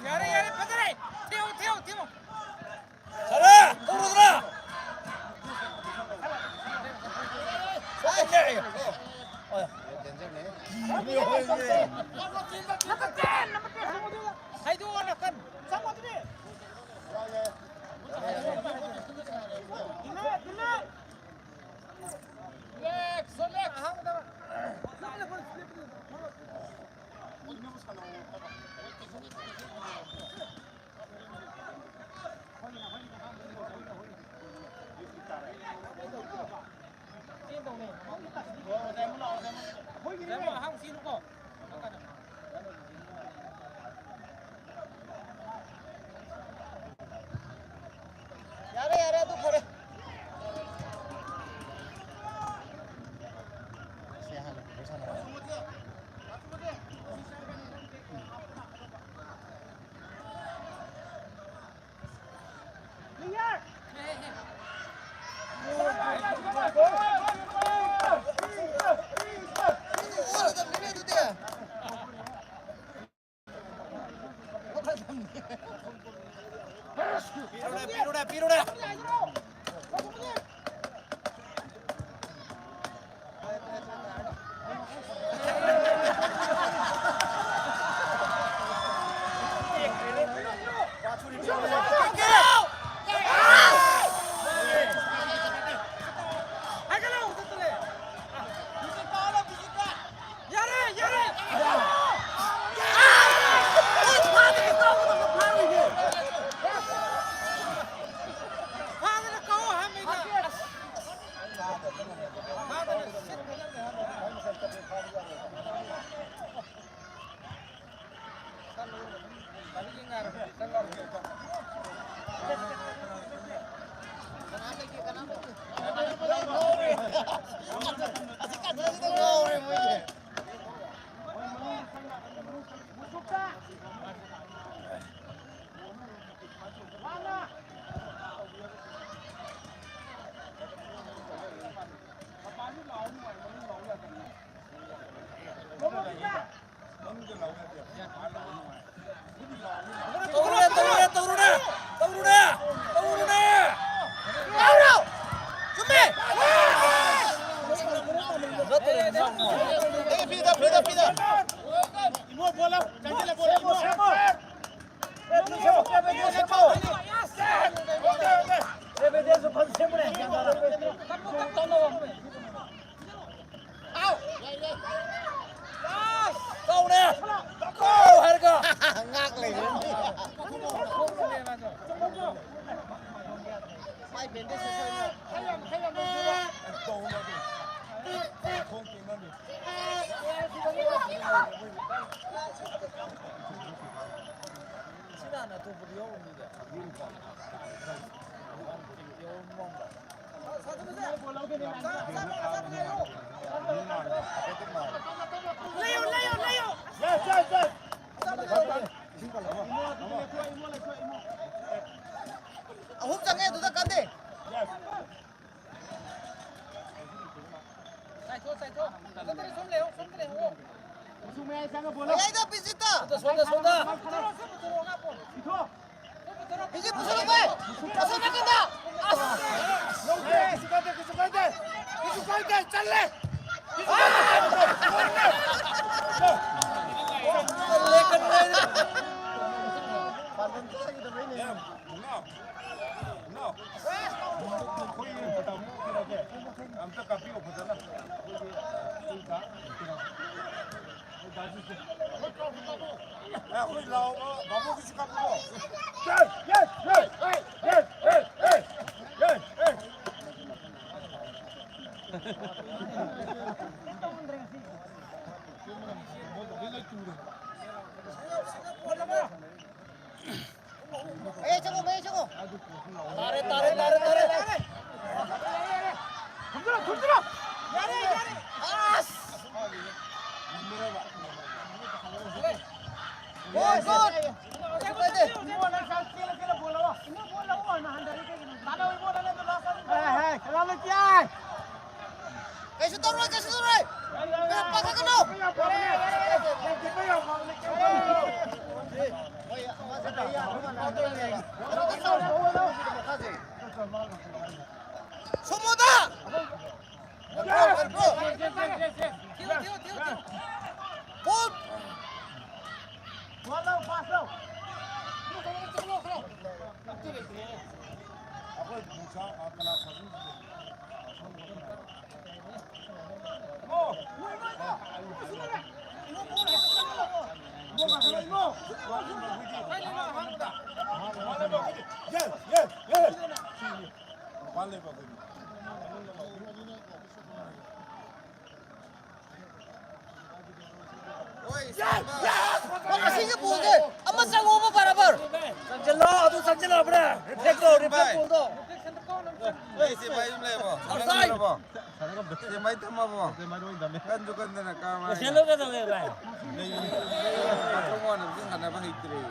야래 받아라. 태워. 잘해. 떨어져라. 괜찮네. Hai dua nak kan. Sama tu ni. Select. 야래 또 버려. 삐로래. 훅장해 누닥간데. Ya itu bisita. Sonda. Biji busuk apa? Busuk nak kena. Isukante, challe. 저거. 따래. 들어. 야래. 굿. Kasih turun. Kenapa kena? Semua dah. Put. Makasihnya boleh. Amat sang umur barabar. Sanjelo bra. Reflect tu. Si Mai mulai apa? Selesai. Si Mai tambah apa? Kan juga nak kamar. Selo ka tu bra. Patron mana mungkin karena apa hitri.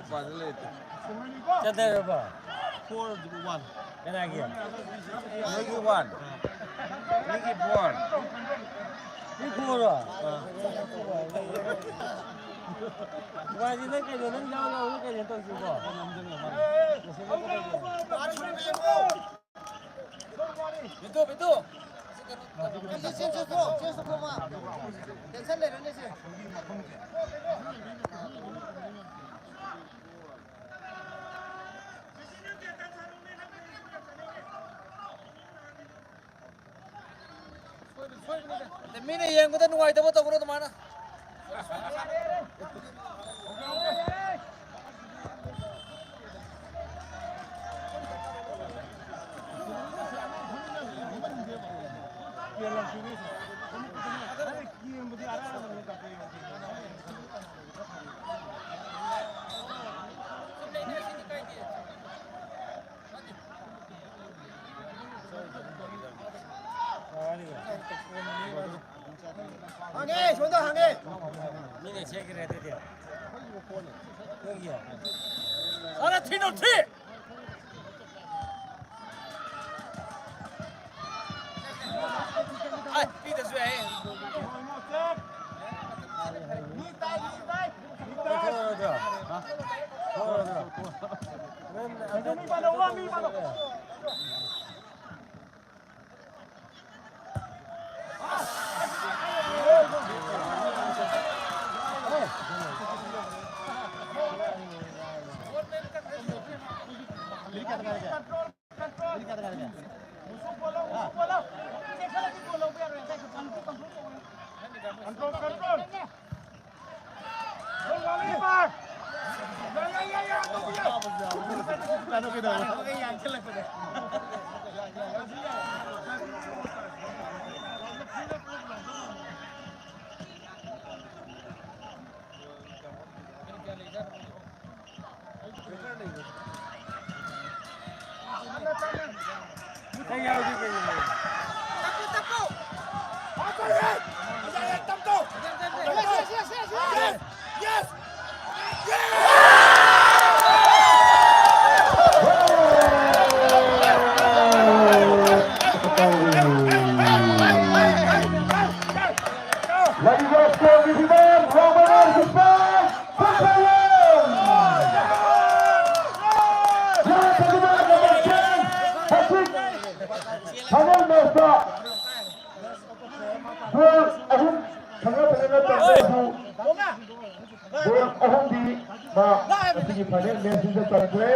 Pasal itu. Chate ba. 4-1. Kena gya. Lagi one. Lagi one. Ni pura. Wajib nak kaya nang jauh kaya tu juga. Betul. Sini mah. Tension le rene se. Mini yang kita nunggu itu betul betul mana? Hangi, sudah hangi. Ni check rehte dia. Gya. Ara Tino T. Ai, pide suai. Yes. Lagi waktu di bawah Ramadan Jepang Pembayan. Yang kedua Ramadan Hasik Hanal Masa. Dua ahum tengah-tengah terbaru. Dua ahum di segi panel dan juga terkue.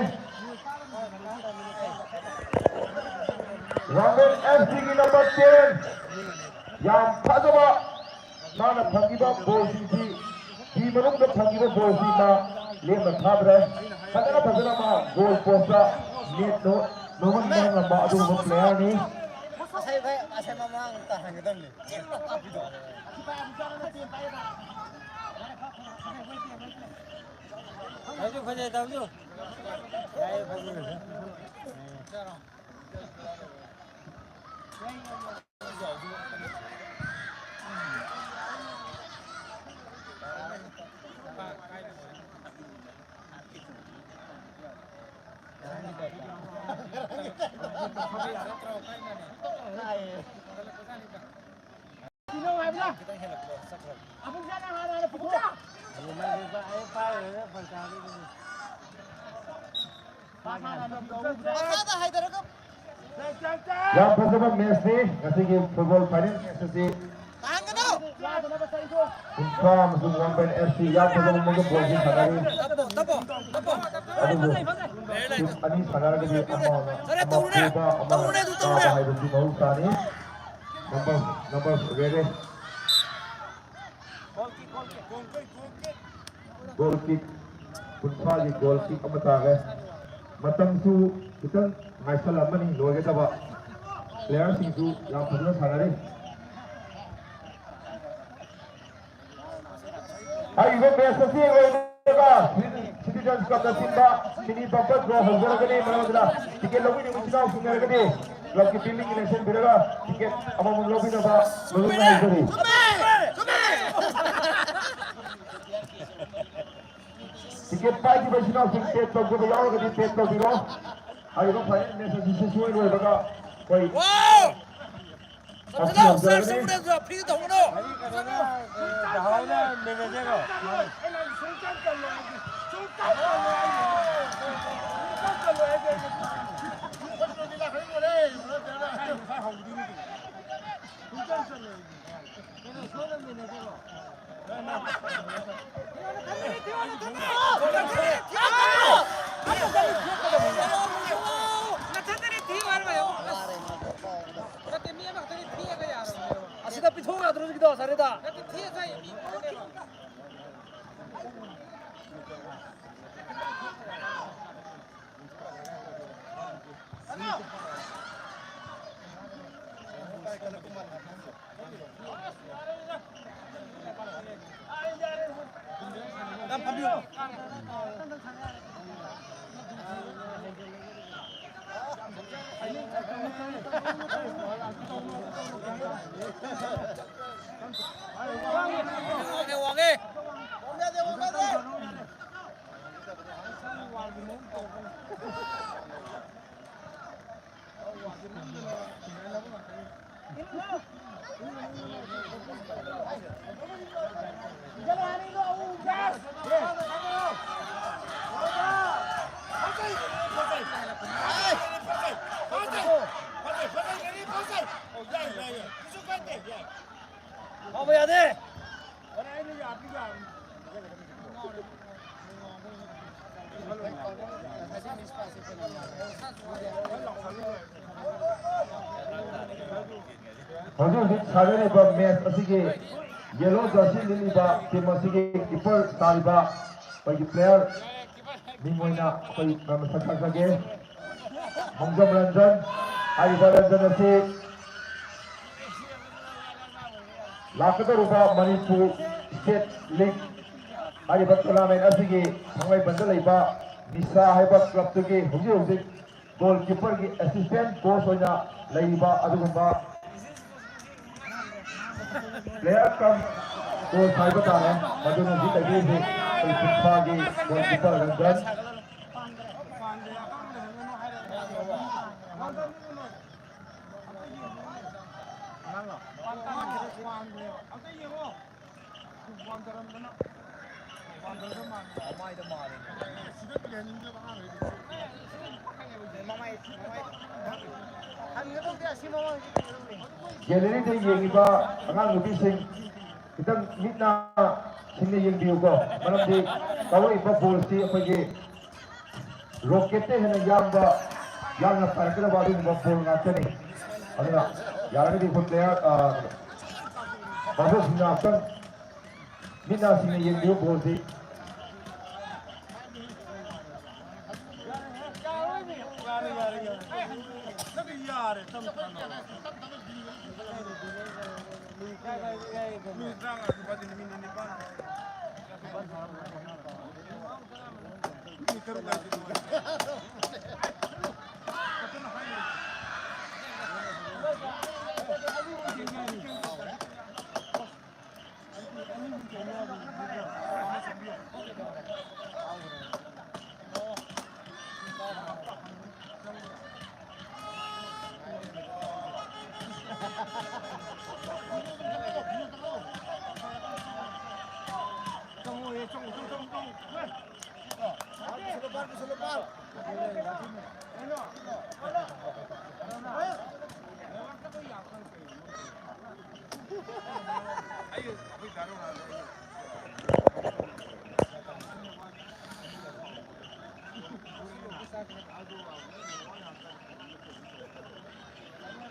Ramen FC nomor 10 yang pada mana pangiba bolsiti di menunggu pangiba bolsita lima kabre kadang kadang ma gol posta net no nomor mana baru player ni Saya memang tahan gitu nih. Tahu khajai tahu tu. Jai khajai. Makada haydaragam. Yang pertama match ni, ngasih football final match ni. Tahan ka daw. Unsa masuk Wampen FC yang pertama mungkin bola sanari. Tapo. Aduh, ani sanari ke amma. Tahu di mau tani. Number ready. Goal kick. Unsa di goal kick apa tahu? Matam tu kita ngasih lama ni, luar kita pak. Player itu yang pertama sanari. Ayo BSC juga Citizens Cup da Simba mini bumper draw hazar kene manadra tiket lobby ni muchina sungar kene club ki fielding election birega tiket amam lobby na ba lobby na hazari tiket pai ki bajina sing tet to go yaw kene tet to biro ayo ko final ne se situation hoy baga koi Wow. Sabda free to no. Asida pithoga terus gitu sareda. Apa ya deh? Hazur sagare ba match asige yellow jersey lili ba team asige keeper taliba bagi player Mimoina koi nama sakar sage Monggam Ranjan Aida Ranjan ase Lakata rupa Manipur State League Aida tournament asige Hangai bandal iba Nisa haiba club tuge hujir goalkeeper ki assistant coach hoina laiba adugumba player kam coach haiba tare maduna ji lagi se FIFA ki goalkeeper Ranjan Gallery de yengiba angang nubi sing kitang mitna singna yengbiu ko malam di kawo iba ball si apagi rocket hena yamba yanga parakala badu iba ball ngatani aduna yarani di player babu singna kan mitna singna yengbiu ball si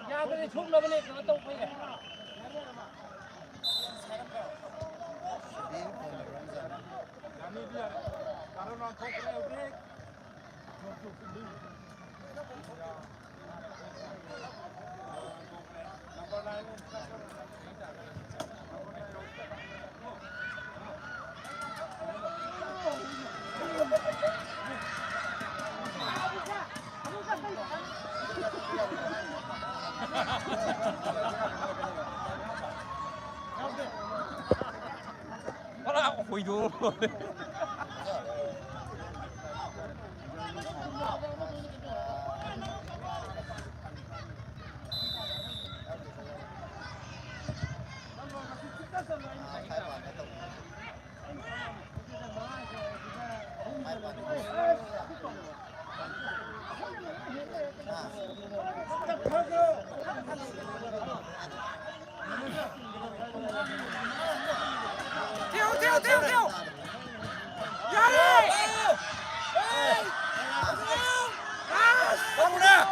Ya cái thuốc nó cái này nó tông phải Ôi dồi ôi. Theo. Ra đi. Tông ra.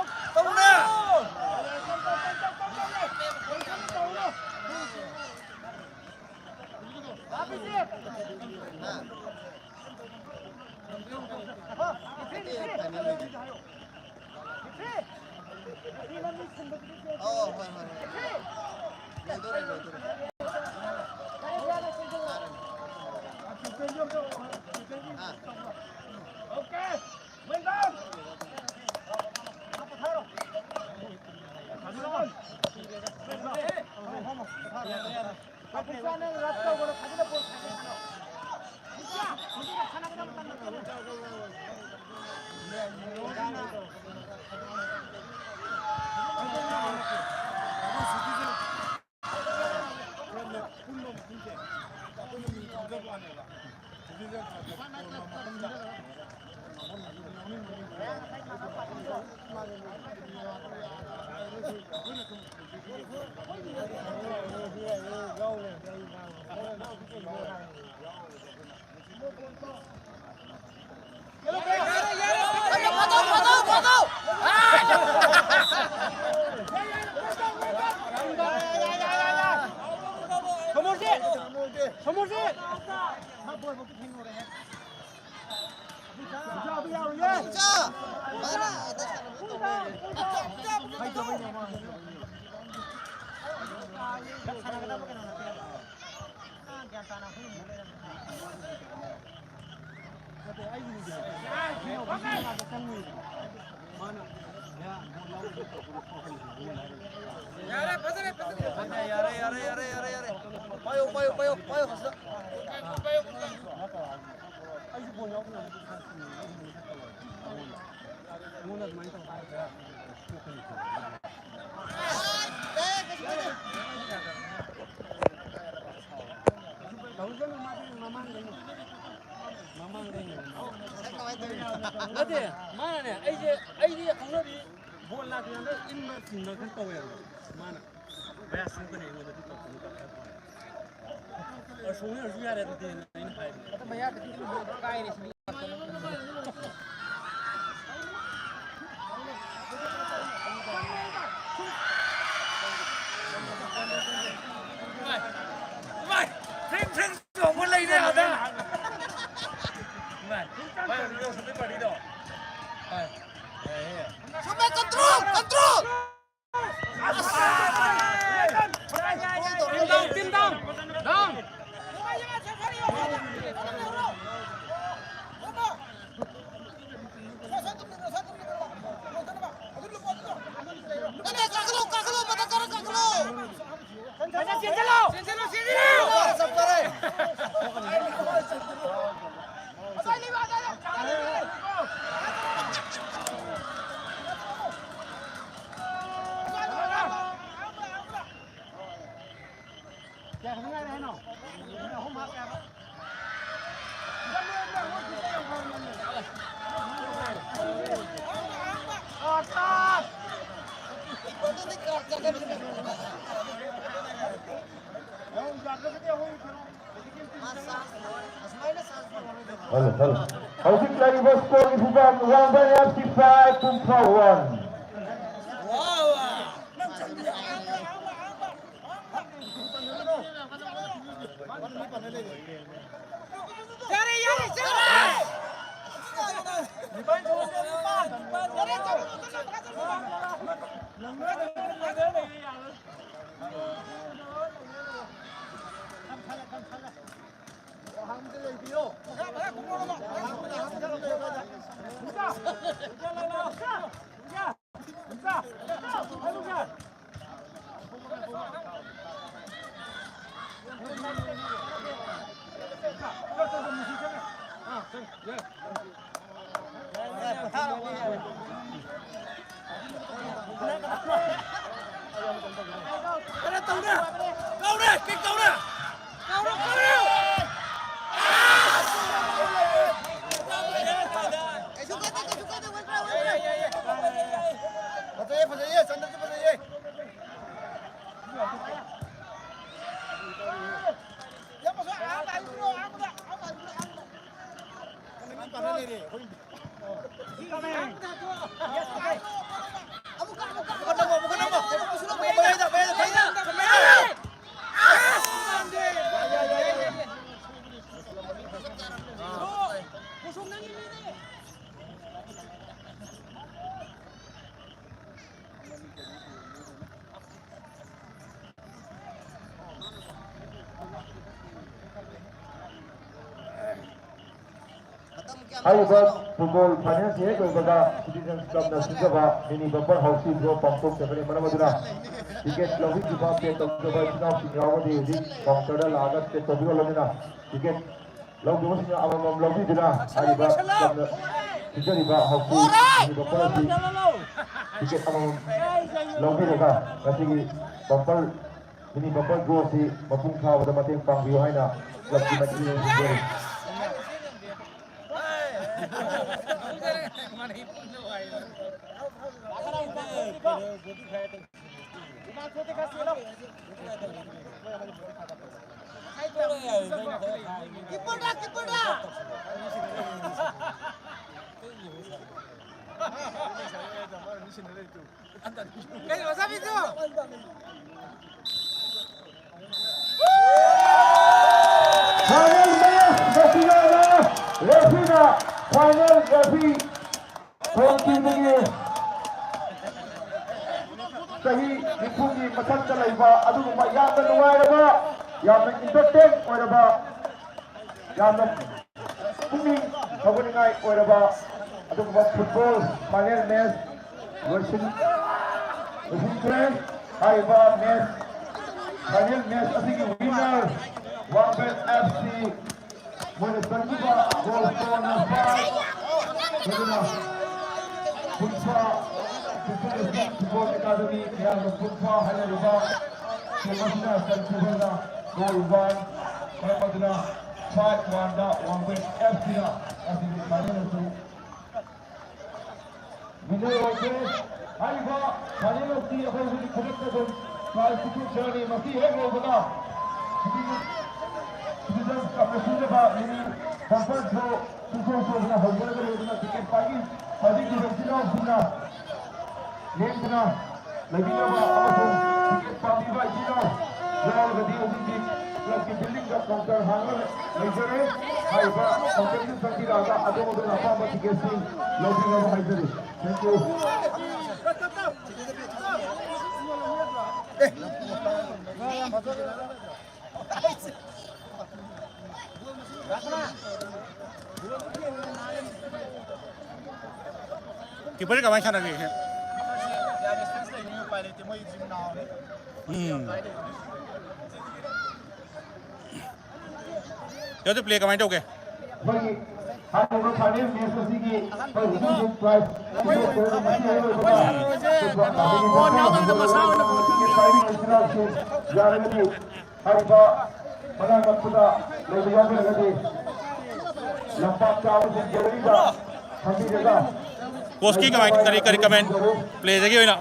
Payo 갔어. Nanti mana nih? Aja kalau di bola tu yang ini masih nak tahu ya mana? Bayar sumber ni mana tu tahu. Sumber sih ada tu ini. Kita bayar tu kaya ni sini. Mai, pring semua lagi ni ada. Vai, eu subi partido. Vai. Sumber control. Tim down. Down. How's it like was scoring from one by FC5 to 1? Haibah pukul finance ya kepada Citizens Club dan Singapura ini bumper house draw pampung sebenarnya mana madura tiket lobby juga petok coba chinaw singawa di counter lagat ke tobi lobina tiket lobby musnya amam lobby dina Haibah tiket riba house ini bumper di tiket amam lobby deka kasi bumper ini bumper draw si mapung khaw da mating pang view haina club di matri Final referee continuing sahi dipungi mathakta laiba aduguma yamna nuwairaba yamna entertain oiraba yamna puming habuningai oiraba aduguma football final match version haiba match final match asigi winner Wambel FC Mone Sanjiba goal score number 5 Punpa Football Academy yang Punpa hanya riba Kemasina Sanjiba goal 1 Kemasina 5 Wanda Wambel FC asing final itu winner oke Haiba final FC apa yang diperlukan qualification ini masih hego benar Citizens Club Singapura ini bumper draw susul na hubungan dengan tiket pagi di Singapura sina game sina lagi nama amasung tiket pagi ba sina jual gadi undi club ki building ka counter hangal lejare hai ba competition santi raga ado modu apa ba tiket si lobby nama haidari thank you Keeper ka macam mana ni? Yo tu play ka macam okay. Bagi hari ini kami messi ki position price Koski ka macam tadi kari comment play lagi wena.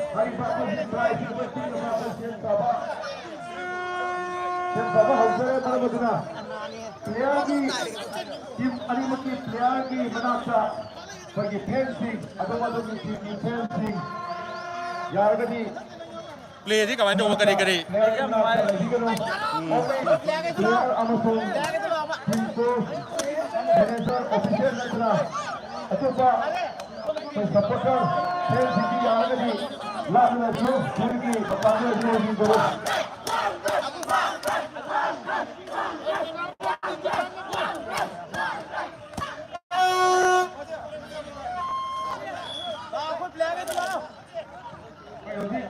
Hari ini ꯁꯦꯝ ꯍꯧꯖꯔꯦ ꯃꯔꯝ ꯑꯗꯨꯅ ꯄ꯭ꯂꯦꯌꯔꯒꯤ team ꯑꯅꯤꯃꯛꯀꯤ ꯄ꯭ꯂꯦꯌꯔꯒꯤ ꯃꯅꯥꯛꯇ ꯑꯩꯈꯣꯏꯒꯤ fencing ꯑꯗꯣꯝ ꯑꯗꯣꯝꯒꯤ ꯇꯤꯝꯒꯤ fencing ꯌꯥꯔꯒꯗꯤ प्ले जी कमाई तो करी करी प्लेयर मनाक्ꯇ ꯂꯩꯕꯤꯒꯅꯨ प्लेयर अमसुंग टीम कोच मैनेजर ऑफिशियल नꯠꯇꯅ अतोपा सपोर्टर फैंसिंग यारगदी लाभना जो पूरी मकाने जो करो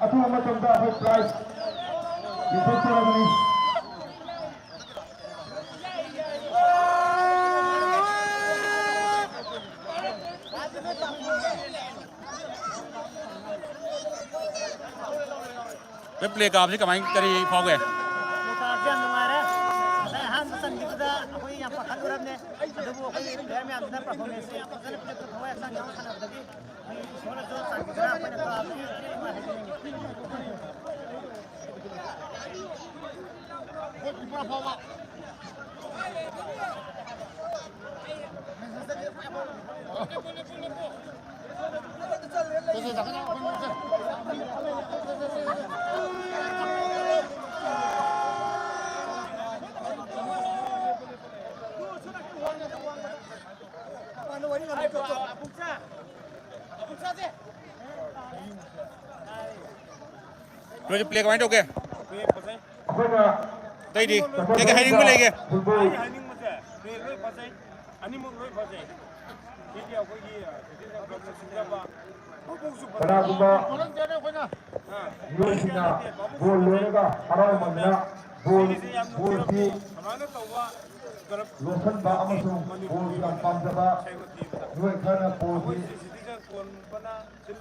अथु मतमदा है प्राइस विशेष रगनी प्ले का आपसे कमाई करी फाउ गए रोज प्ले कमाई तो के अखोना तई दी के हाइनिंग में लेके फुटबॉल हाइनिंग मसे प्ले लोय फसे अनिमुक लोय फसे ꯗꯤ ꯑꯩꯈꯣꯏꯒꯤ ꯒ꯭ꯂꯣꯕꯦꯜ ꯁꯤꯡꯖꯕ ꯀꯅꯥꯒꯨꯝꯕ ꯃꯤꯑꯣꯏꯁꯤꯡꯅ ꯕꯣꯜ ꯂꯣꯏꯔꯒ ꯍꯔꯥꯎꯃꯟꯗꯅ ꯕꯣꯜꯁꯤ ꯂꯣꯠꯁꯤꯟꯕ ꯑꯃꯁꯨꯡ ꯕꯣꯜ ꯌꯥꯝ ꯄꯥꯝꯖꯕ ꯃꯤꯑꯣꯏ ꯈꯔꯅ ꯕꯣꯜꯁꯤ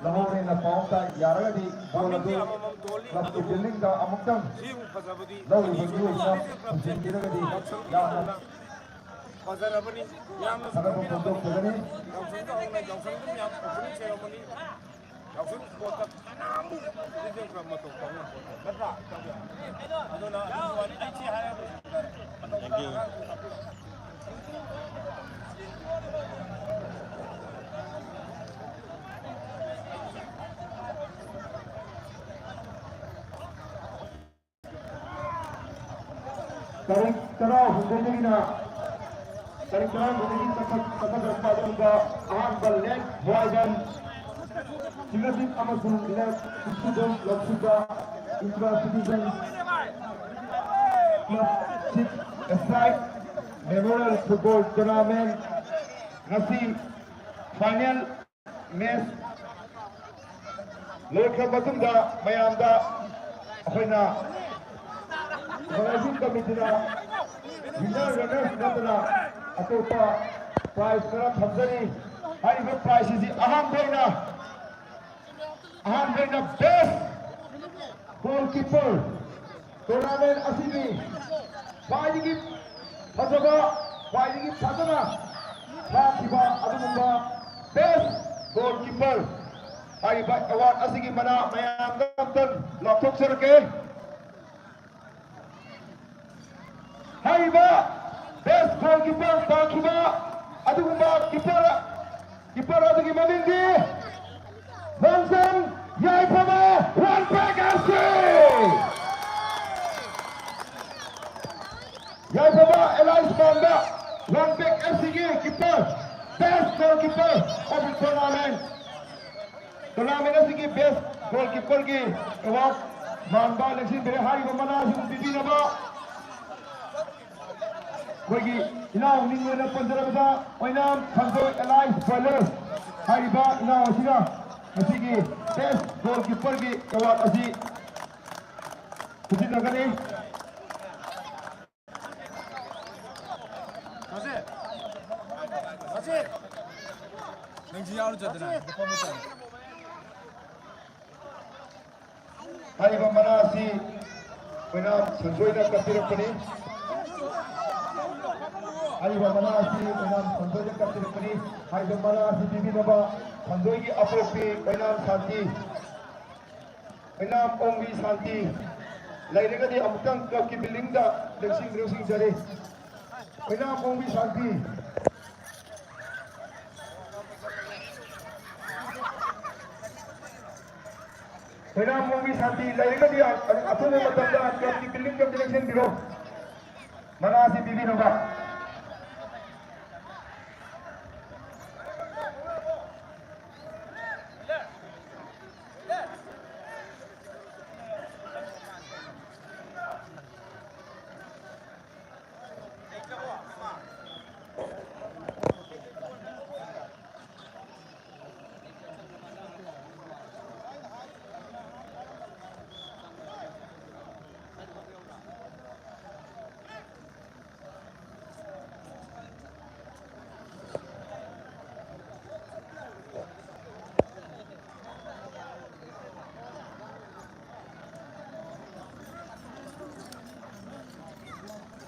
ꯂꯧꯍꯧꯔꯦꯅ ꯄꯥꯎ ꯇꯥꯏ ꯌꯥꯔꯒꯗꯤ ꯕꯣꯜ ꯑꯗꯨ ꯀ꯭ꯂꯕꯀꯤ ꯕꯤꯜꯗꯤꯡꯗ ꯑꯃꯨꯛꯇꯪ ꯂꯧꯔꯤꯕ ꯃꯤꯑꯣꯏꯁꯤꯅ ꯊꯤꯡꯖꯤꯟꯕꯤꯔꯒꯗꯤ ꯌꯥꯝꯅ ꯐꯖꯔꯕꯅꯤ ꯌꯥꯝꯅ ꯁꯥꯟꯅꯕ ꯐꯣꯡꯗꯣꯛꯆꯒꯅꯤ ꯌꯥꯎꯁꯪꯗ ꯍꯧꯅ ꯌꯥꯎꯁꯪꯗꯨꯝ ꯌꯥꯝ ꯑꯣꯄꯅꯤꯡ ꯁꯦꯔꯃꯣꯅꯤ ꯌꯥꯎꯁꯪ ꯁ꯭ꯄꯣꯔꯠꯇ ꯀꯅꯥꯃꯨꯛ ꯗꯤꯖꯦ ꯈꯔ ꯃꯇꯧ ꯇꯧꯕ ꯅꯠꯇ꯭ꯔꯥ ꯑꯗꯨꯅ ꯋꯥꯔꯤ ꯑꯩꯁꯤ ꯍꯥꯏꯔꯒ तारीख 16 तारीख 16 अहम लेग वाइजन सिंगसिंग अमसुंग लेग स्टूडेंट लक्ष्य intra citizen club 6 strike memorial football tournament ngasi final match लोखा मतुंगा मयामदा अखोइना Organizing Committee na winner runners natna atopa prize kara thamjani haiba prize is aham boina best goalkeeper tournament asini waigi phajaba waigi phajana thakiba adumba best goalkeeper haiba award asigi mana mayam gamtan lathok sarke Haiba best goalkeeper Takiba Adugumba keeper adugi mamindi Mansan Yaipama Ranpak FC Yaipama Elias Manga Ranpak FC ki keeper best goalkeeper of the tournament asigi best goalkeeper ki award Mamba election bere haiba manasi bibinaba कोई इनाम निंगोना पंद्रह ओइनाम खंडो एलाइंस boilers हाइबा इनाम असिगा असिगी best goalkeeper की award असि खुशी नगरे Masih Nengji yaru jadana हाइबा मनासी ओइनाम संजोइना कतिरपनी Haiba manasi enam sandoy katirpani haiba manasi bibinaba sandoy ki apropi enam santi enam ongi santi ꯂꯩꯔꯒꯗꯤ ꯑꯃꯨꯛꯇꯪ ꯀ꯭ꯂꯕꯀꯤ ꯕꯤꯜꯗꯤꯡꯗ ꯂꯦꯡꯁꯤꯡꯖꯔꯤ ꯑꯣꯏꯅꯥꯝꯕꯣꯡꯕꯤ ꯁꯥꯟꯇꯤ ꯑꯣꯏꯅꯥꯝꯕꯣꯡꯕꯤ ꯁꯥꯟꯇꯤ ꯂꯩꯔꯒꯗꯤ ꯑꯊꯨꯕ ꯃꯇꯝꯗ ꯀ꯭ꯂꯕꯀꯤ ꯕꯤꯜꯗꯤꯡꯗ ꯂꯦꯡꯁꯤꯟꯕꯤꯔꯣ ꯃꯅꯥ ꯑꯁꯤ ꯄꯤꯕꯤꯅꯕ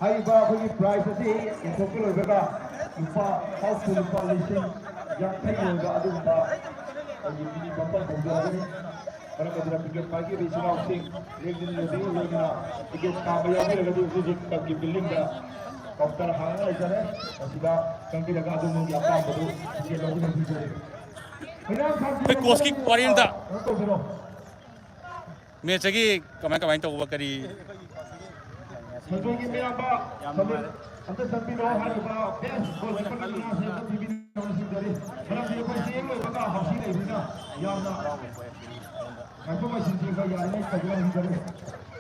ꯍꯥꯏꯔꯤꯕ ꯑꯩꯈꯣꯏꯒꯤ ꯄ꯭ꯔꯥꯏꯖ ꯑꯁꯤ ꯌꯦꯟꯊꯣꯛꯄ ꯂꯣꯏꯕꯒ ꯂꯨꯄꯥ ꯍꯥꯎꯁꯐꯨꯜ ꯂꯨꯄꯥ 50,000 ꯑꯣꯏꯕ ꯑꯗꯨꯒꯨꯝꯕ ꯑꯩꯈꯣꯏꯒꯤ ꯃꯤꯅꯤ ꯕꯝꯄꯔ ꯇꯧꯖꯔꯒꯅꯤ ꯃꯔꯝ ꯑꯗꯨꯅ ꯇꯤꯀꯦꯠ ꯄꯥꯏꯈꯤꯕ ꯏꯆꯤꯜ-ꯏꯅꯥꯎꯁꯤꯡ ꯂꯦꯡꯗꯅ ꯂꯣꯏꯅꯅ ꯇꯤꯀꯦꯠ ꯀꯥꯕ ꯌꯥꯎꯕꯤꯔꯒꯗꯤ ꯍꯧꯖꯤꯛ ꯀ꯭ꯂꯕꯀꯤ ꯕꯤꯜꯗꯤꯡꯗ ꯀꯥꯎꯟꯇꯔ ꯍꯥꯡꯉ ꯂꯩꯖꯔꯦ ꯃꯁꯤꯗ ꯆꯪꯕꯤꯔꯒ ꯑꯗꯣꯝꯒꯤ ꯑꯄꯥꯝꯕꯗꯨ ꯇꯤꯀꯦꯠ ꯂꯧꯕꯤꯔꯛꯄꯤꯖꯔꯦ ꯀꯣꯁꯀꯤ ꯋꯥꯔꯤ ꯑꯝꯇ ꯇꯧꯕꯤꯔꯣ ꯃꯦꯠꯁꯇꯒꯤ ꯀꯃꯥꯏ ꯇꯧꯕ ꯀꯔꯤ ꯁꯟꯖꯣꯏꯒꯤ ꯃꯌꯥꯝꯕ ꯑꯝꯇ ꯆꯪꯕꯤꯔꯣ ꯍꯥꯏꯔꯤꯕ ꯕꯦꯁ ꯒꯣꯜ ꯀꯤꯄꯔꯒꯤ ꯃꯅꯥꯁꯤ ꯑꯝꯇ ꯄꯤꯕꯤꯅꯕꯁꯤꯡꯖꯔꯤ ꯃꯔꯝꯗꯤ ꯑꯩꯈꯣꯏ ꯆꯦꯡ ꯂꯣꯏꯕꯒ ꯍꯥꯎꯁꯤ ꯂꯩꯕꯅꯤꯅ ꯌꯥꯝꯅ ꯉꯥꯏꯊꯣꯛ ꯉꯥꯏꯁꯤꯟꯁꯤ ꯈꯔ ꯌꯥꯔꯤꯉꯩ ꯇꯧꯕꯤꯔꯝꯖꯔꯤ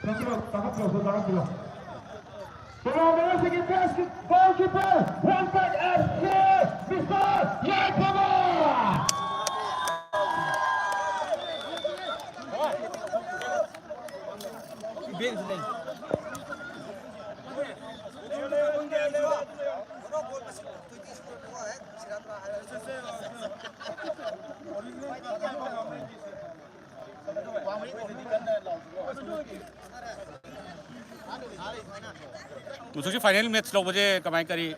ꯆꯪꯕꯤꯔꯣ ꯇꯥꯈꯠꯄꯤꯔꯣ Tournament asigi best goalkeeper Wanted FC Mr. Yakoba. मुझे फाइनल मैच लोग बजे कमाई करी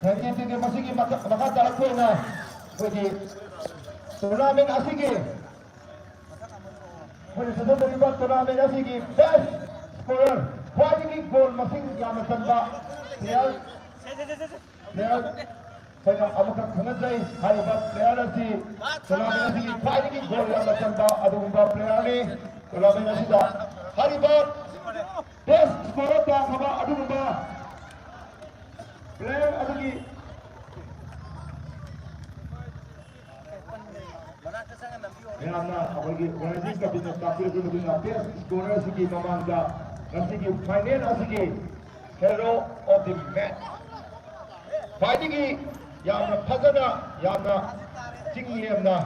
Jadi masih kita maka dalam punya bagi turnamen asigi. Boleh sebut dari turnamen asigi best scorer. Quality goal masing yang menambah player. Saya amukan pengajar hari bab player asigi turnamen asigi quality goal yang menambah adumba player ni turnamen asigi hari bab best scorer yang menambah adumba player asigi. Karena apalagi organizing kabinet tampil dengan best scorer asigi memangga asigi final asigi hero of the match. Finally, yang pasana, yang tinggiamna,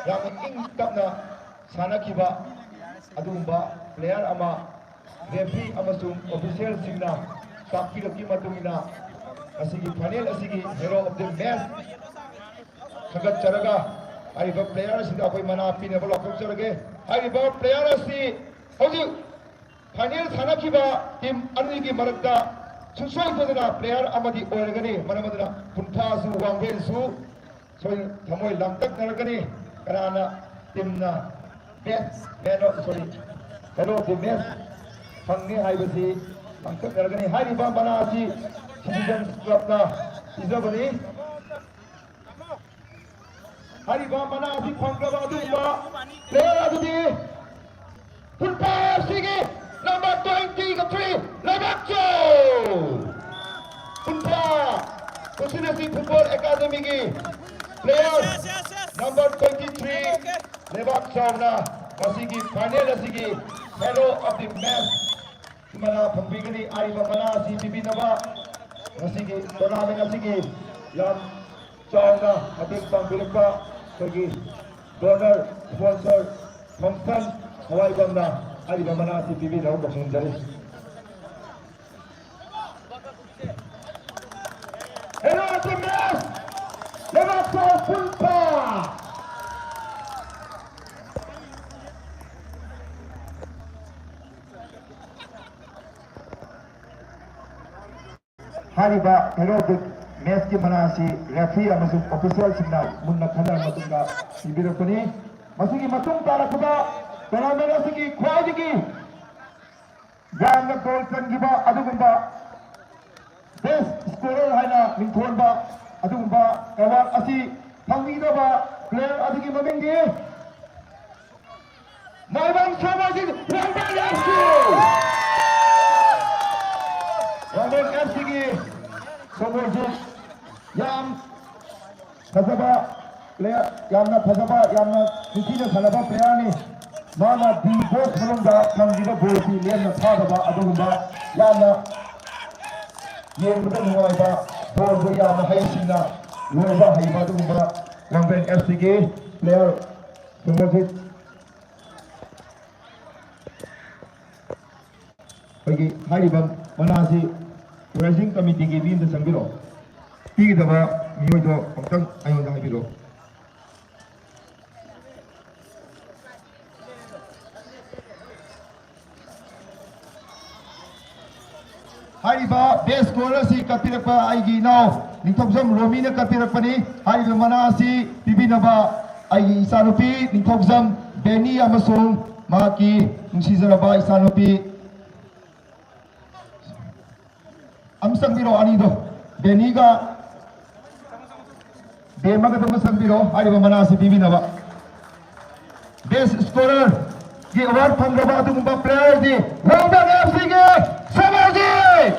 yang ingkapna sana kiba adumba player ama referee amasung official singna tampil lagi matungina asigi final asigi hero of the match. Kagat caraga Hariba player sih dah koi mana api ni bolak kau cakap hariba player sih, hari final sana kiba tim anu ki mereka susah itu dah player amadi orang ni mana mana punta su wangwel su, so thamoi lamtak mereka ni kerana timna best hero the best pangni hariba sih lamtak mereka ni hariba mana sih citizen club na izab ni. Hariba mana asik pangkaba adumba player adudi Punta sige number 23 Lagacho Punta Kusinasi Football Academy ki player number 23 Lagacho na asigi final asigi hero of the match mana pambigani Hariba mana asik bibinaba asigi tournament asigi yang Chowna ating pambilagpa bagi donor sponsor Thompson Hawaii Banda Hariba mana si TV daw bakundari. Hello Timnas, Lagacho Punta. ꯍꯥꯏꯔꯤꯕ ꯍꯦꯔꯣꯗꯤꯛ ꯃꯦꯠꯁꯀꯤ ꯃꯅꯥꯁꯤ referee ꯑꯃꯁꯨꯡ ꯑꯣꯐꯤꯁꯤꯌꯦꯜꯁꯤꯡꯅ ꯃꯨꯟꯅ ꯈꯟꯅꯔꯕ ꯃꯇꯨꯡꯗ ꯄꯤꯕꯤꯔꯛꯄꯅꯤ ꯃꯁꯤꯒꯤ ꯃꯇꯨꯡ ꯇꯥꯔꯛꯄꯗ tournament ꯑꯁꯤꯒꯤ ꯈ꯭ꯋꯥꯏꯗꯒꯤ ꯌꯥꯝꯅ ꯒꯣꯜ ꯆꯟꯈꯤꯕ ꯑꯗꯨꯒꯨꯝꯕ ꯕꯦꯁ ꯁ꯭ꯀꯣꯔꯔ ꯍꯥꯏꯅ ꯃꯤꯡꯊꯣꯟꯕ ꯑꯗꯨꯒꯨꯝꯕ ꯑꯦꯋꯥꯔꯗ ꯑꯁꯤ ꯐꯪꯕꯤꯒꯗꯕ ꯄ꯭ꯂꯦꯌꯔ ꯑꯗꯨꯒꯤ ꯃꯃꯤꯡꯗꯤ ꯃꯥꯏꯕꯝ ꯁꯣꯃꯥꯖꯤ ꯋꯥꯡꯕꯦꯟ FC ꯋꯥꯡꯕꯦꯟ FCꯒꯤ ꯁꯣꯃꯣꯖꯤ ꯌꯥꯝ ꯐꯖꯕ ꯄ꯭ꯂꯦꯌꯔ ꯌꯥꯝꯅ ꯐꯖꯕ ꯌꯥꯝꯅ ꯅꯨꯡꯁꯤꯅ ꯁꯥꯟꯅꯕ ꯄ꯭ꯂꯦꯌꯔꯅꯤ ꯃꯥꯅ ꯗꯤ ꯕꯣꯛꯁ ꯃꯅꯨꯡꯗ ꯐꯪꯈꯤꯕ ꯕꯣꯜꯁꯤ ꯂꯦꯝꯅ ꯊꯥꯗꯕ ꯑꯗꯨꯒꯨꯝꯕ ꯌꯥꯝꯅ ꯌꯦꯡꯕꯗ ꯅꯨꯡꯉꯥꯏꯕ ꯕꯣꯜꯕꯨ ꯌꯥꯝꯅ ꯍꯩꯁꯤꯡꯅ ꯂꯣꯏꯕ ꯍꯩꯕ ꯑꯗꯨꯒꯨꯝꯕ ꯋꯥꯡꯕꯦꯟ FCꯒꯤ ꯄ꯭ꯂꯦꯌꯔ ꯁꯣꯃꯣꯖꯤꯠ ꯑꯩꯈꯣꯏꯒꯤ ꯍꯥꯏꯔꯤꯕ ꯃꯅꯥꯁꯤ ꯔꯥꯏꯖꯤꯡ ꯀꯃꯤꯇꯤꯒꯤ ꯃꯤ ꯑꯃꯗ ꯆꯪꯕꯤꯔꯛꯑꯣ ꯄꯤꯒꯗꯕ ꯃꯤꯑꯣꯏꯗꯣ ꯑꯃꯨꯛꯇꯪ ꯑꯩꯉꯣꯟꯗ ꯍꯥꯏꯕꯤꯔꯛꯑꯣ ꯍꯥꯏꯔꯤꯕ ꯕꯦꯁ ꯁ꯭ꯀꯣꯔꯔ ꯑꯁꯤ ꯀꯠꯄꯤꯔꯛꯄ ꯑꯩꯒꯤ ꯏꯅꯥꯎ ꯅꯤꯡꯊꯧꯖꯝ ꯔꯣꯃꯤꯅ ꯀꯠꯄꯤꯔꯛꯄꯅꯤ ꯍꯥꯏꯔꯤꯕ ꯃꯅꯥ ꯑꯁꯤ ꯄꯤꯕꯤꯅꯕ ꯑꯩꯒꯤ ꯏꯆꯥꯅꯨꯄꯤ ꯅꯤꯡꯊꯧꯖꯝ ꯕꯦꯅꯤ ꯑꯃꯁꯨꯡ ꯃꯍꯥꯛꯀꯤ ꯅꯨꯡꯁꯤꯖꯔꯕ ꯏꯆꯥꯅꯨꯄꯤ ꯑꯃ ꯆꯪꯕꯤꯔꯛꯑꯣ ꯑꯅꯤꯗꯣ ꯕꯦꯅꯤꯒ ꯕꯦꯃꯒꯗꯕ ꯆꯪꯕꯤꯔꯛꯑꯣ ꯍꯥꯏꯔꯤꯕ ꯃꯅꯥ ꯑꯁꯤ ꯄꯤꯕꯤꯅꯕ ꯕꯦꯁ ꯁ꯭ꯀꯣꯔꯔꯒꯤ ꯑꯦꯋꯥꯔꯗ ꯐꯪꯂꯕ ꯑꯗꯨꯒꯨꯝꯕ ꯄ꯭ꯂꯦꯌꯔꯗꯤ ꯋꯥꯡꯕꯦꯟ FCꯒꯤ ꯁꯣꯃꯣꯖꯤꯠ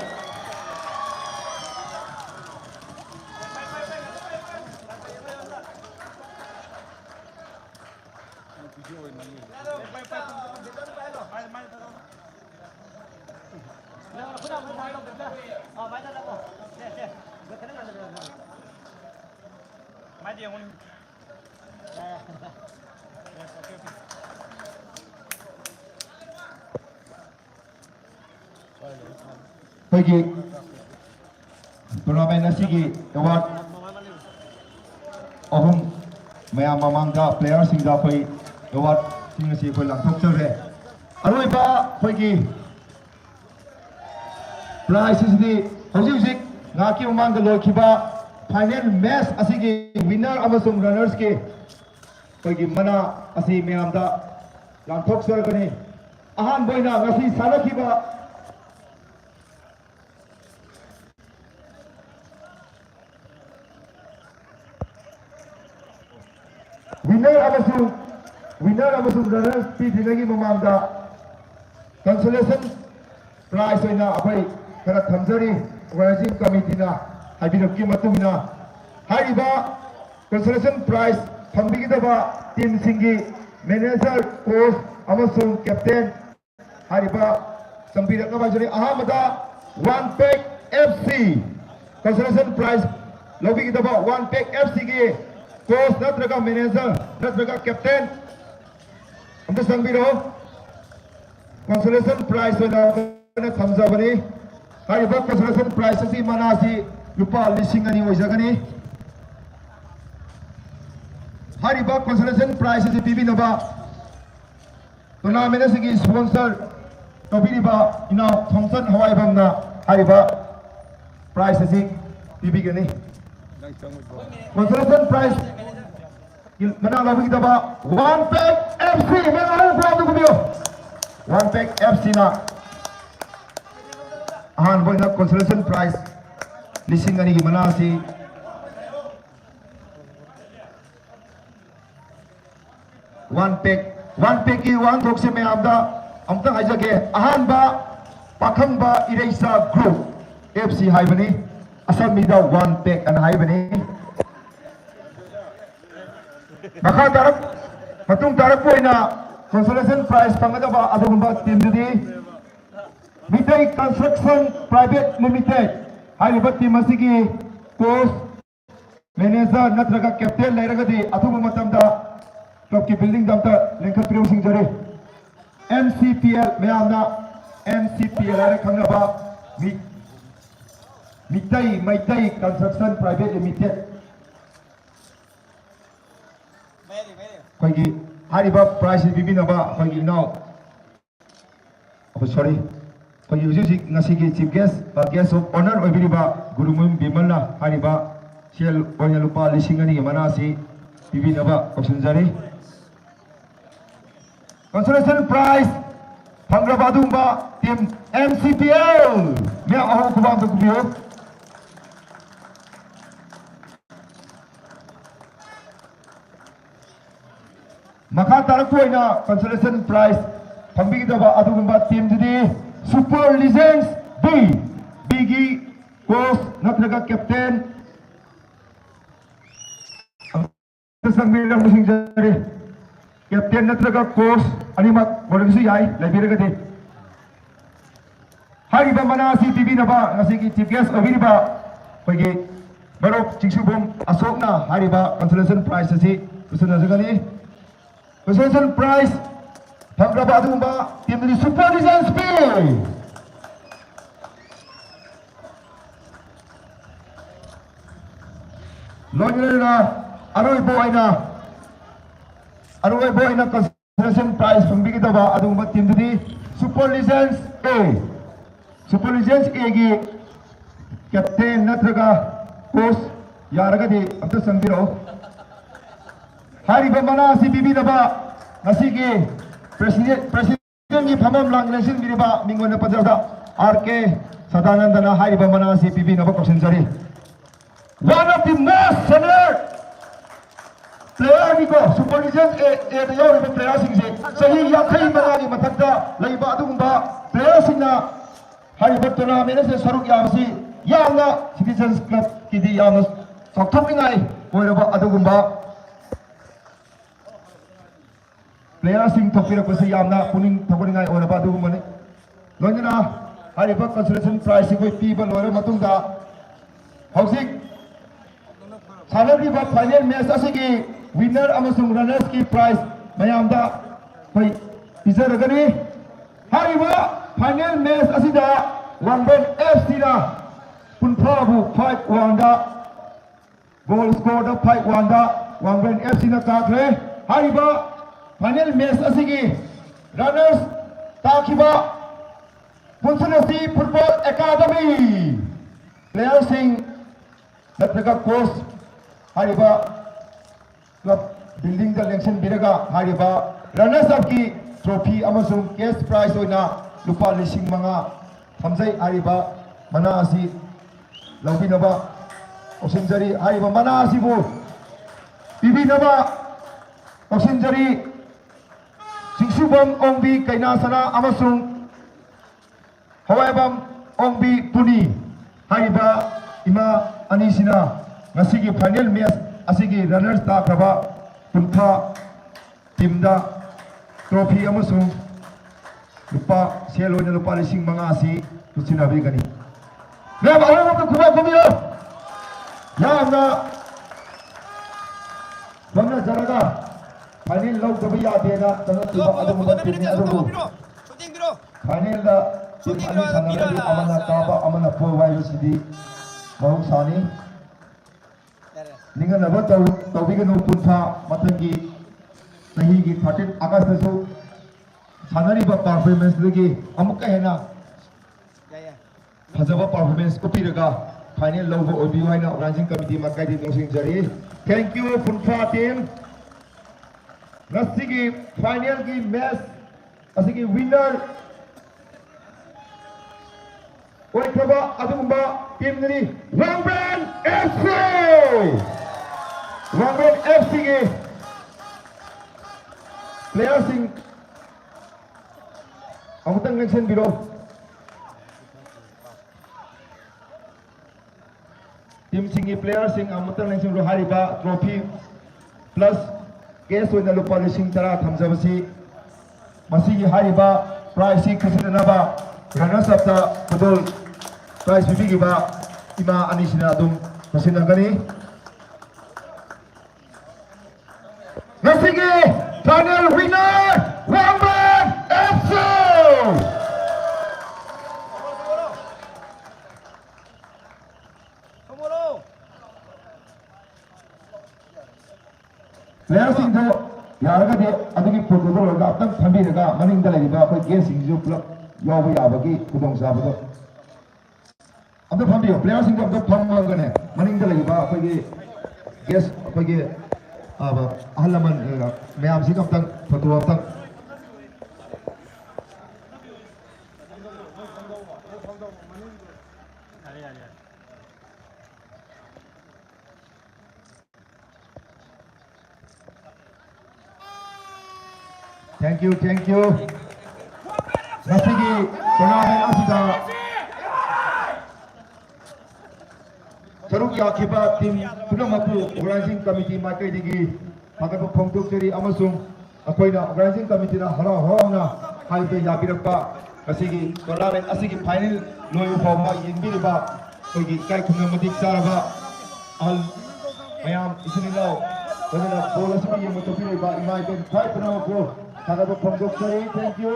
ꯑꯩꯈꯣꯏꯒꯤ ꯇꯣꯔꯅꯥꯃꯦꯟ ꯑꯁꯤꯒꯤ ꯑꯦꯋꯥꯔꯗ ꯑꯍꯨꯝ ꯃꯌꯥꯝ ꯃꯃꯥꯡꯗ ꯄ꯭ꯂꯦꯌꯔꯁꯤꯡꯗ ꯑꯩꯈꯣꯏ ꯑꯦꯋꯥꯔꯗꯁꯤꯡ ꯑꯁꯤ ꯑꯩꯈꯣꯏ ꯂꯥꯡꯊꯣꯛꯆꯔꯦ ꯑꯔꯣꯏꯕ ꯑꯩꯈꯣꯏꯒꯤ ꯄ꯭ꯔꯥꯏꯖ ꯑꯁꯤꯗꯤ ꯍꯧꯖꯤꯛ ꯍꯧꯖꯤꯛ ꯉꯥꯏꯍꯥꯛꯀꯤ ꯃꯃꯥꯡꯗ ꯂꯣꯏꯈꯤꯕ ꯐꯥꯏꯅꯦꯜ ꯃꯦꯠꯆ ꯑꯁꯤꯒꯤ ꯋꯤꯟꯅꯔ ꯑꯃꯁꯨꯡ ꯔꯟꯅꯔꯁꯀꯤ ꯑꯩꯈꯣꯏꯒꯤ ꯃꯅꯥ ꯑꯁꯤ ꯃꯌꯥꯝꯗ ꯂꯥꯡꯊꯣꯛꯆꯔꯒꯅꯤ ꯑꯍꯥꯟꯕ ꯑꯣꯏꯅ ꯉꯁꯤ ꯁꯥꯟꯅꯈꯤꯕ winner amazing runners pidrinagi mamangda consolation prize oina apai khara thamjari organizing committee na haibirukki matungina hariba consolation prize thambigidaba team singi manager coach amasung captain hariba sambirakna bajari ahamada one pack FC consolation prize lobigidaba one pack FC gi coach natraga manager natraga captain amta sangbiro consolation prize oina thamjabani hariba consolation prize asi manasi lupa lising ani oijagani hariba consolation prize asi pibinaba tournament asigi sponsor tobiriba ina Thompson Hawai Bamna hariba prize asi pibigani consolation prize mana lobigidaba one pack FC mana proud kubio one pack FC na ahan boina consolation prize lising ani mana si one pack ki one box se mein amda amta haijage ahan ba pakham ba ireisa group FC haibani asam mida one pack an haibani makha tarak matung tarak poina consolation prize pangadaba adugumba team dudi Midai Construction Private Limited hariba team asigi coach manager natraga captain lairagadi athuba matamda club ki building damta lenkhat priyo sing jare MCPL mayamna MCPL are khangnaba Midai Construction Private Limited hariba prize bibinaba now sorry ꯑꯩꯈꯣꯏꯒꯤ ꯍꯧꯖꯤꯛ ꯍꯧꯖꯤꯛ ꯉꯁꯤꯒꯤ chief guest of honour ꯑꯣꯏꯕꯤꯔꯤꯕ Gurumayum ꯕꯤꯃꯜꯅ ꯍꯥꯏꯔꯤꯕ ꯁꯦꯜ ꯑꯣꯏꯅ ꯂꯨꯄꯥ 2,000ꯒꯤ ꯃꯅꯥꯁꯤ ꯄꯤꯕꯤꯅꯕ ꯀꯧꯁꯤꯟꯖꯔꯤ consolation prize ꯐꯪꯂꯕ ꯑꯗꯨꯒꯨꯝꯕ team MCPL ꯃꯌꯥꯝ ꯑꯍꯨꯝ ꯈꯨꯕꯥꯛꯇ ꯀꯨꯕꯤꯌꯨ ꯃꯈꯥ ꯇꯥꯔꯛꯄ ꯑꯣꯏꯅ ꯀꯟꯁꯣꯂꯦꯁꯟ ꯄ꯭ꯔꯥꯏꯖ ꯐꯪꯕꯤꯒꯗꯕ ꯑꯗꯨꯒꯨꯝꯕ ꯇꯤꯝꯗꯨꯗꯤ ꯁꯨꯄꯔ ꯂꯤꯖꯦꯟꯁ ꯕꯤꯒꯤ ꯀꯣꯆ ꯅꯠꯇ꯭ꯔꯒ ꯀꯦꯞꯇꯦꯟ ꯆꯪꯕꯤꯔꯝꯕꯁꯤꯡꯖꯔꯤ ꯀꯦꯞꯇꯦꯟ ꯅꯠꯇ꯭ꯔꯒ ꯀꯣꯆ ꯑꯅꯤꯃꯛ ꯑꯣꯏꯔꯒꯁꯨ ꯌꯥꯏ ꯂꯩꯕꯤꯔꯒꯗꯤ ꯍꯥꯏꯔꯤꯕ ꯃꯅꯥ ꯑꯁꯤ ꯄꯤꯕꯤꯅꯕ ꯉꯁꯤꯒꯤ ꯆꯤꯐ ꯒꯦꯁ ꯑꯣꯏꯕꯤꯔꯤꯕ ꯑꯩꯈꯣꯏꯒꯤ ꯃꯔꯨꯞ ꯆꯤꯡꯁꯨꯕꯣꯝ ꯑꯁꯣꯛꯅ ꯍꯥꯏꯔꯤꯕ ꯀꯟꯁꯣꯂꯦꯁꯟ ꯄ꯭ꯔꯥꯏꯖ ꯑꯁꯤ ꯂꯣꯏꯁꯤꯟꯅꯖꯒꯅꯤ ꯀꯟꯁꯣꯂꯦꯁꯟ ꯄ꯭ꯔꯥꯏꯖ ꯐꯪꯂꯕ ꯑꯗꯨꯒꯨꯝꯕ ꯇꯤꯝꯗꯨꯗꯤ ꯁꯨꯄꯔ ꯂꯤꯖꯦꯟꯁ ꯄꯤ ꯂꯣꯏꯅꯅ ꯑꯔꯣꯏꯕ ꯑꯣꯏꯅ ꯀꯟꯁꯣꯂꯦꯁꯟ ꯄ꯭ꯔꯥꯏꯖ ꯐꯪꯕꯤꯒꯗꯕ ꯑꯗꯨꯒꯨꯝꯕ ꯇꯤꯝꯗꯨꯗꯤ ꯁꯨꯄꯔ ꯂꯤꯖꯦꯟꯁ Aꯒꯤ ꯀꯦꯞꯇꯦꯟ ꯅꯠꯇ꯭ꯔꯒ ꯀꯣꯆ ꯌꯥꯔꯒꯗꯤ ꯑꯝꯇ ꯆꯪꯕꯤꯔꯛꯎ ꯍꯥꯏꯔꯤꯕ ꯃꯅꯥ ꯑꯁꯤ ꯄꯤꯕꯤꯅꯕ ꯉꯁꯤꯒꯤ ꯄ꯭ꯔꯦꯁꯤꯗꯦꯟꯒꯤ ꯐꯝꯐꯝ ꯂꯥꯡ ꯂꯦꯡꯁꯤꯟꯕꯤꯔꯤꯕ ꯃꯤꯡ ꯑꯣꯏꯅ ꯄꯟꯖꯕꯗ RK ꯁꯗꯥꯅꯟꯗꯅ ꯍꯥꯏꯔꯤꯕ ꯃꯅꯥ ꯑꯁꯤ ꯄꯤꯕꯤꯅꯕ ꯀꯧꯁꯤꯟꯖꯔꯤ One of the most senior player Super Legends A ꯌꯥꯎꯔꯤꯕ ꯄ꯭ꯂꯦꯌꯔꯁꯤꯡꯁꯦ ꯆꯍꯤ 50 ꯃꯊꯛꯇ ꯂꯩꯕ ꯑꯗꯨꯒꯨꯝꯕ ꯄ꯭ꯂꯦꯌꯔꯁꯤꯡꯅ ꯍꯥꯏꯔꯤꯕ ꯇꯣꯔꯅꯥꯃꯦꯟ ꯑꯁꯤꯗ ꯁꯔꯨꯛ ꯌꯥꯕꯁꯤ ꯌꯥꯝꯅ ꯁꯤꯇꯤꯖꯟꯁ ꯀ꯭ꯂꯕꯀꯤꯗꯤ ꯌꯥꯝꯅ ꯆꯥꯎꯊꯣꯛꯅꯤꯡꯉꯥꯏ ꯑꯣꯏꯔꯕ ꯑꯗꯨꯒꯨꯝꯕ ꯄ꯭ꯂꯦꯌꯔꯁꯤꯡ ꯊꯣꯛꯄꯤꯔꯛꯄꯁꯤ ꯌꯥꯝꯅ ꯄꯨꯛꯅꯤꯡ ꯊꯧꯒꯠꯅꯤꯡꯉꯥꯏ ꯑꯣꯏꯔꯕ ꯑꯗꯨꯒꯨꯝꯕꯅꯤ ꯂꯣꯏꯅꯅ ꯍꯥꯏꯔꯤꯕ ꯀꯟꯁꯣꯂꯦꯁꯟ ꯄ꯭ꯔꯥꯏꯖ ꯑꯩꯈꯣꯏ ꯄꯤꯕ ꯂꯣꯏꯔꯕ ꯃꯇꯨꯡꯗ ꯍꯧꯖꯤꯛ ꯁꯥꯟꯅꯔꯤꯕ ꯐꯥꯏꯅꯦꯜ ꯃꯦꯆ ꯑꯁꯤꯒꯤ ꯋꯤꯟꯅꯔ ꯑꯃꯁꯨꯡ ꯔनꯔꯁꯀꯤ ꯄ꯭ꯔꯥꯏꯖ ꯃꯌꯥꯝꯗ ꯑꯩꯈꯣꯏ ꯄꯤꯖꯔꯒꯅꯤ ꯍꯥꯏꯔꯤꯕ ꯐꯥꯏꯅꯦꯜ ꯃꯦꯆ ꯑꯁꯤꯗ ꯋꯥꯡꯕꯦꯟ FCꯅ ꯀꯨꯟꯊ꯭ꯔꯥꯕꯨ 5-1ꯗ ꯒꯣꯜ ꯁ꯭ꯀꯣꯔꯗ 5-1ꯗ ꯋꯥꯡꯕꯦꯟ FCꯅ ꯀꯥꯈ꯭ꯔꯦ ꯍꯥꯏꯔꯤꯕ ꯐꯥꯏꯅꯦꯜ ꯃꯦꯆ ꯑꯁꯤꯒꯤ ꯔनꯔꯁ ꯇꯥꯈꯤꯕ ꯄꯨꯟꯁꯤꯜꯂꯁꯤ ꯐꯨꯠꯕꯣꯜ ꯑꯦꯀꯥꯗꯃꯤ ꯄ꯭ꯂꯦꯌꯔꯁꯤꯡ नत्रगा कोच हारिबा क्लब बिल्डिंग दा लेंसनबिरगा हारिबा रनर्स अप की ट्रॉफी अमसुंग कैश प्राइज होइना लुपा 5,000 थमजै हारिबा मना असि लौबिनबा ओसिनजरी हारिबा मना असिबु पिबिनबा ओसिनजरी सिंसुबम ओंबी कैनासना अमसुंग हवाइबम ओंबी पुनी हारिबा इमा अनीसिना ngasiगी फाइनल मैच असिगी रनर्स ताखरबा कुंथा टीमदा ट्रॉफी अमसुंग लुपा सेल ओइना लुपा 5,000 असि तुसिनाबिगनी मैम अवम कुबा कुबियो यामना बंगना जरगा फाइनल लौ दबि यादेना तनतुबा अदुमुबा टीम अदुबु फाइनल दा टीम अनि सानरबि अमना काबा अमना पोवाइबसिदी महौसानी निगनबा तौबिगनो कुंथा मथंगी चहीगी 13 अगस्त सु सानरीबा परफॉर्मेंस लगी अमुक हेना फजबा परफॉर्मेंस उपिरगा फाइनल लौबो ओबि हाइना ऑर्गेनाइजिंग कमिटी मकाइदि नोसिंग जरी थैंक यू कुंथा टीम नसिगी फाइनल की मैच असिगी विनर ओइथबा अदुंबा टीम नरी वांगबेन FC के प्लेयर सिंह अमुतंग लेक्शन बिरो टीम सिंह की प्लेयर सिंह अमुतंग लेक्शन बिरो हारिबा ट्रॉफी प्लस कैश होइना लुपा 10,000 थमजबसी मसीगी हारिबा प्राइज सी खसनबा रनर्स अप दा फुटबॉल प्राइज बिबिगिबा इमा अनिसिना दुम खसनगनी Ngasigi final winner Wangban FC. Player sing do yaraga de adugi protocol ga aptang thambi raga maning da laiba koi guest sing ju club ꯌꯥꯎꯕ ꯌꯥꯕꯒꯤ ꯈꯨꯗꯣꯡꯆꯥꯕꯗꯣ ꯑꯝꯇ ꯐꯝꯕꯤꯌꯨ ꯄ꯭ꯂꯦꯌꯔꯁꯤꯡꯗꯣ ꯑꯝꯇ ꯐꯝꯃꯒꯅꯦ ꯃꯅꯤꯡꯗ ꯂꯩꯕ ꯑꯩꯈꯣꯏꯒꯤ ꯒꯦꯁ ꯑꯩꯈꯣꯏꯒꯤ ꯑꯍꯜ ꯂꯃꯟ ꯃꯌꯥꯝꯁꯤꯒ ꯑꯝꯇꯪ ꯐꯣꯇꯣ ꯑꯝꯇꯪ Thank you. Nasigi tournament asida saruk yakiba team punamapu organizing committee maikai Pagkapo Pongtukjari amasung akoina organizing committee na hara-harana haibe yabirakpa kasigi tournament asigi final loyu fawma yingbiriba koigi kai khunga madik saraba al mayam isinilaw kadana bol asigi yemu topiriba imai ben kai punamapu Pagkapo Pongtukjari thank you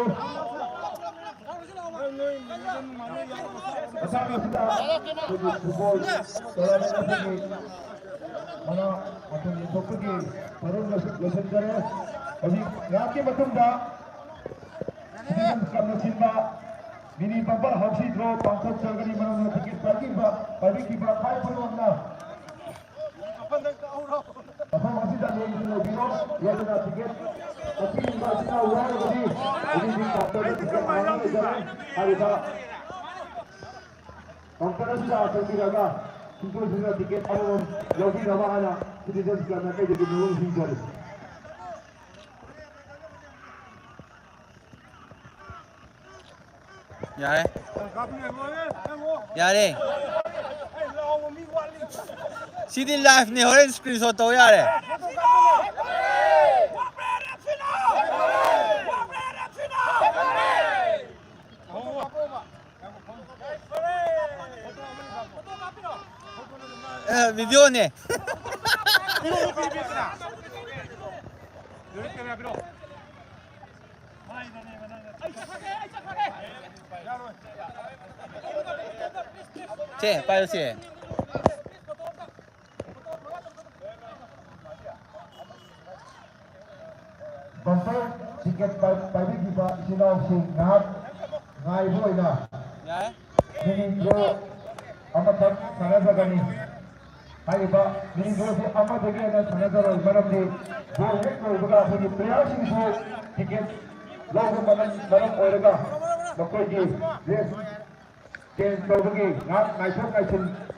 Asal kita football tournament asigi mana atau itu pergi baru lesson करे अभी यहाँ के मतलब दा citizen करने Simba mini bumper हाउसी draw पांचों चलगरी मना ticket parking की बात फाइव पर होना apa masih dah yang itu biro yang ada tiket tapi masih tahu orang ini di kantor tiket mana jalan hari dah kantor sudah ada tiga Kumpul sudah tiket awam lagi nama ada citizen kerana kaya jadi belum hingga. Dạ đi. City Life này hồi lên screenshot tối ra đây. Video này. Cek, payo cek. Bumper tiket bagi kita silau sing ngai boy na. Ya. Ini bro amat sana sagani. Hai ba ini bro si amat lagi ada sana sagani malam ni. Boleh kau buka punya player sing so tiket lagu malam orang ka. Bakoi di yes. Ken kau bagi ngai sok ngai sen